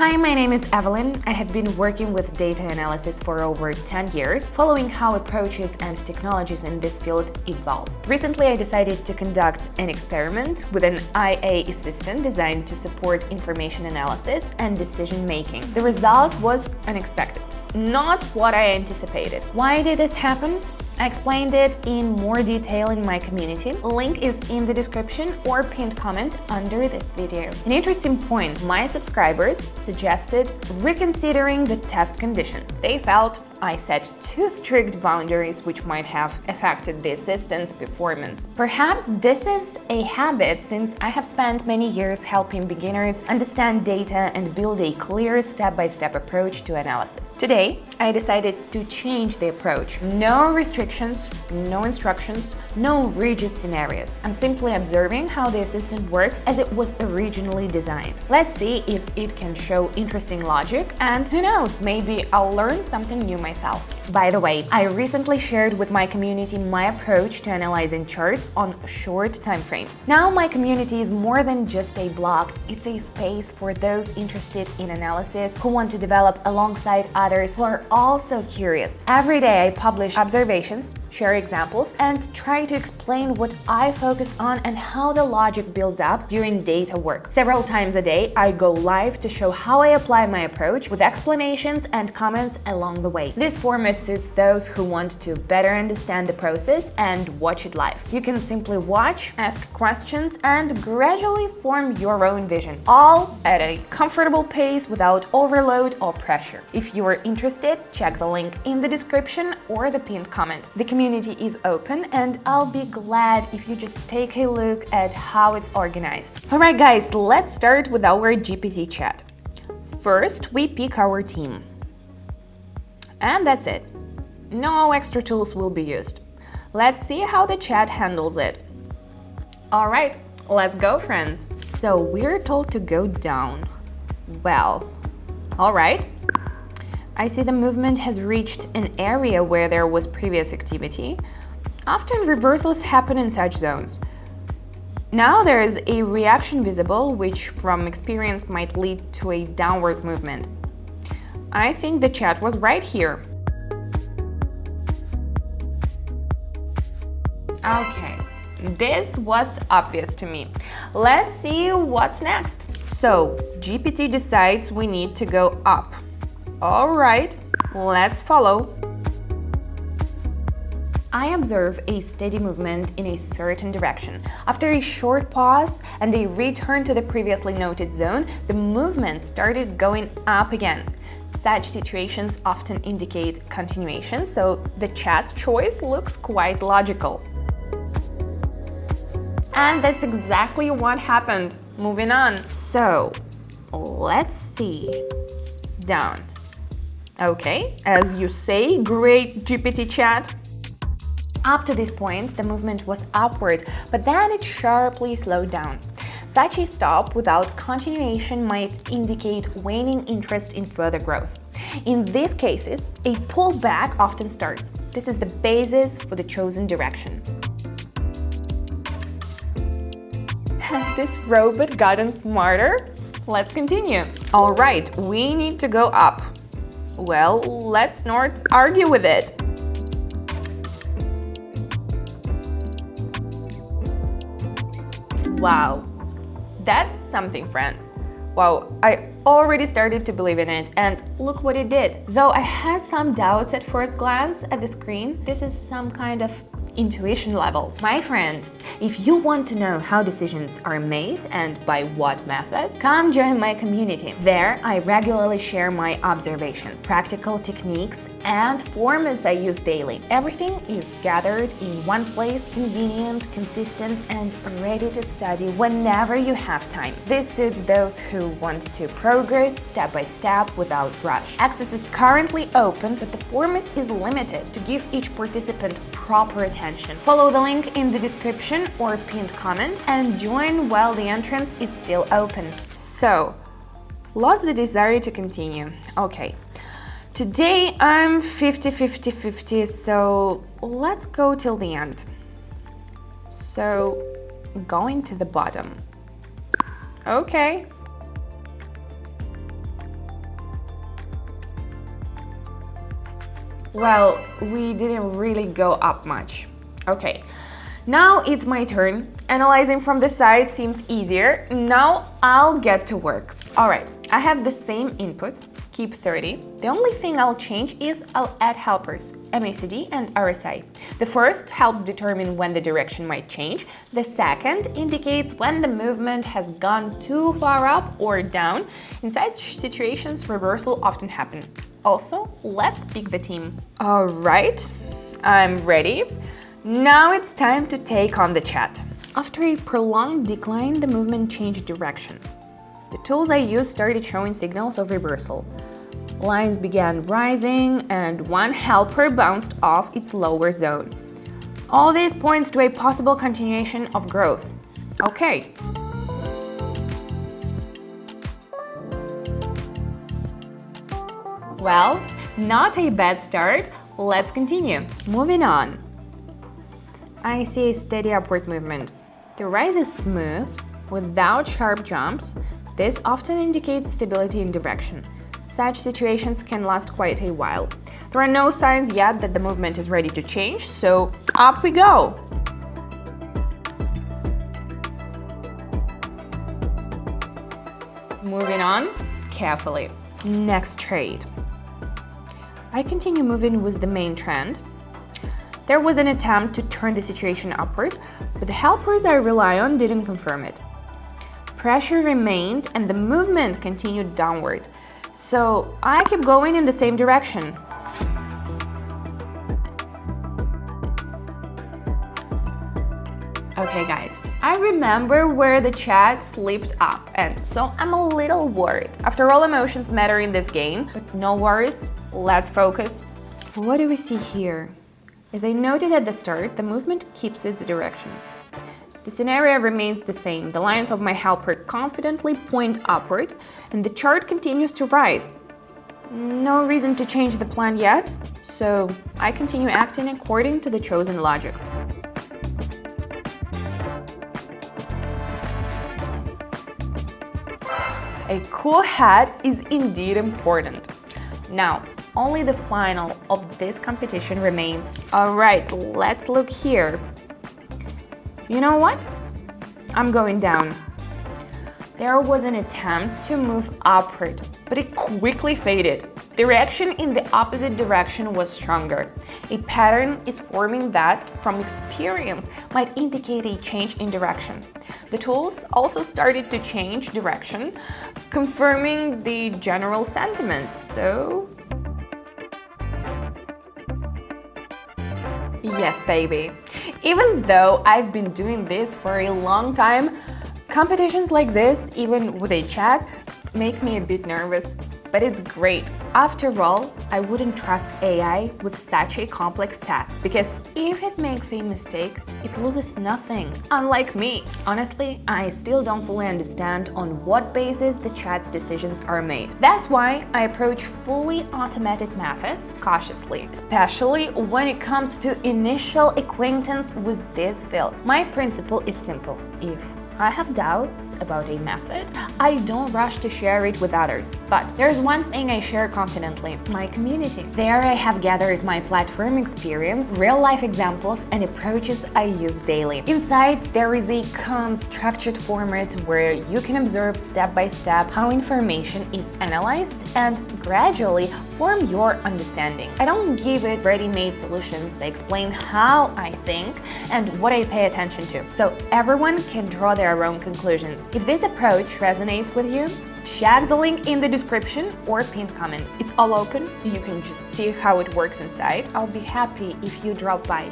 Hi, my name is Evelyn. I have been working with data analysis for over 10 years, following how approaches and technologies in this field evolve. Recently, I decided to conduct an experiment with an IA assistant designed to support information analysis and decision-making. The result was unexpected, not what I anticipated. Why did this happen? I explained it in more detail in my community. Link is in the description or pinned comment under this video. An interesting point, my subscribers suggested reconsidering the test conditions. They felt I set too strict boundaries which might have affected the assistant's performance. Perhaps this is a habit since I have spent many years helping beginners understand data and build a clear step-by-step approach to analysis. Today, I decided to change the approach. No restrictions, no instructions, no rigid scenarios. I'm simply observing how the assistant works as it was originally designed. Let's see if it can show interesting logic, and who knows, maybe I'll learn something new myself. By the way, I recently shared with my community my approach to analyzing charts on short time frames. Now my community is more than just a blog, it's a space for those interested in analysis who want to develop alongside others who are also curious. Every day I publish observations, share examples, and try to explain what I focus on and how the logic builds up during data work. Several times a day I go live to show how I apply my approach with explanations and comments along the way. This format suits those who want to better understand the process and watch it live. You can simply watch, ask questions, and gradually form your own vision, all at a comfortable pace without overload or pressure. If you are interested, check the link in the description or the pinned comment. The community is open, and I'll be glad if you just take a look at how it's organized. Alright guys, let's start with our GPT chat. First, we pick our team. And that's it. No extra tools will be used. Let's see how the chat handles it. Alright, let's go, friends. So we're told to go down. Well, alright. I see the movement has reached an area where there was previous activity. Often reversals happen in such zones. Now there is a reaction visible, which from experience might lead to a downward movement. I think the chat was right here. Okay, this was obvious to me. Let's see what's next. So, GPT decides we need to go up. All right, let's follow. I observe a steady movement in a certain direction. After a short pause and a return to the previously noted zone, the movement started going up again. Such situations often indicate continuation, so the chat's choice looks quite logical. And that's exactly what happened. Moving on. So, let's see. Down. Okay, as you say, great GPT chat. Up to this point, the movement was upward, but then it sharply slowed down. Such a stop without continuation might indicate waning interest in further growth. In these cases, a pullback often starts. This is the basis for the chosen direction. Has this robot gotten smarter? Let's continue. All right, we need to go up. Well, let's not argue with it. Wow, that's something, friends. Wow, I already started to believe in it, and look what it did. Though I had some doubts at first glance at the screen, this is some kind of intuition level. My friend, if you want to know how decisions are made and by what method, come join my community. There, I regularly share my observations, practical techniques, and formats I use daily. Everything is gathered in one place, convenient, consistent, and ready to study whenever you have time. This suits those who want to progress step by step without rush. Access is currently open, but the format is limited to give each participant proper attention. Follow the link in the description or pinned comment and join while the entrance is still open. So, lost the desire to continue. Okay, today I'm 50-50-50, so let's go till the end. So, going to the bottom. Okay. Well, we didn't really go up much. Okay, now it's my turn. Analyzing from the side seems easier. Now I'll get to work. All right, I have the same input, keep 30. The only thing I'll change is I'll add helpers, MACD and RSI. The first helps determine when the direction might change. The second indicates when the movement has gone too far up or down. In such situations, reversal often happens. Also, let's pick the team. All right, I'm ready. Now it's time to take on the chat. After a prolonged decline, the movement changed direction. The tools I used started showing signals of reversal. Lines began rising and one helper bounced off its lower zone. All this points to a possible continuation of growth. Okay. Well, not a bad start. Let's continue. Moving on. I see a steady upward movement. The rise is smooth, without sharp jumps. This often indicates stability in direction. Such situations can last quite a while. There are no signs yet that the movement is ready to change, so up we go! Moving on, carefully. Next trade. I continue moving with the main trend. There was an attempt to turn the situation upward, but the helpers I rely on didn't confirm it. Pressure remained and the movement continued downward, so I kept going in the same direction. Okay guys, I remember where the chat slipped up, and so I'm a little worried. After all, emotions matter in this game, but no worries, let's focus. What do we see here? As I noted at the start, the movement keeps its direction. The scenario remains the same. The lines of my helper confidently point upward, and the chart continues to rise. No reason to change the plan yet, so I continue acting according to the chosen logic. A cool hat is indeed important. Now, only the final of this competition remains. All right, let's look here. You know what? I'm going down. There was an attempt to move upward, but it quickly faded. The reaction in the opposite direction was stronger. A pattern is forming that, from experience, might indicate a change in direction. The tools also started to change direction, confirming the general sentiment, so... Yes, baby. Even though I've been doing this for a long time, competitions like this, even with a chat, make me a bit nervous. But it's great. After all, I wouldn't trust AI with such a complex task, because if it makes a mistake, it loses nothing, unlike me. Honestly, I still don't fully understand on what basis the chat's decisions are made. That's why I approach fully automated methods cautiously, especially when it comes to initial acquaintance with this field. My principle is simple. If I have doubts about a method, I don't rush to share it with others. But there's one thing I share confidently: my community. There I have gathered my platform experience, real-life examples, and approaches I use daily. Inside, there is a calm, structured format where you can observe step by step how information is analyzed and gradually form your understanding. I don't give it ready-made solutions, I explain how I think and what I pay attention to, so everyone can draw their own conclusions. If this approach resonates with you, check the link in the description or pinned comment. It's all open, you can just see how it works inside. I'll be happy if you drop by.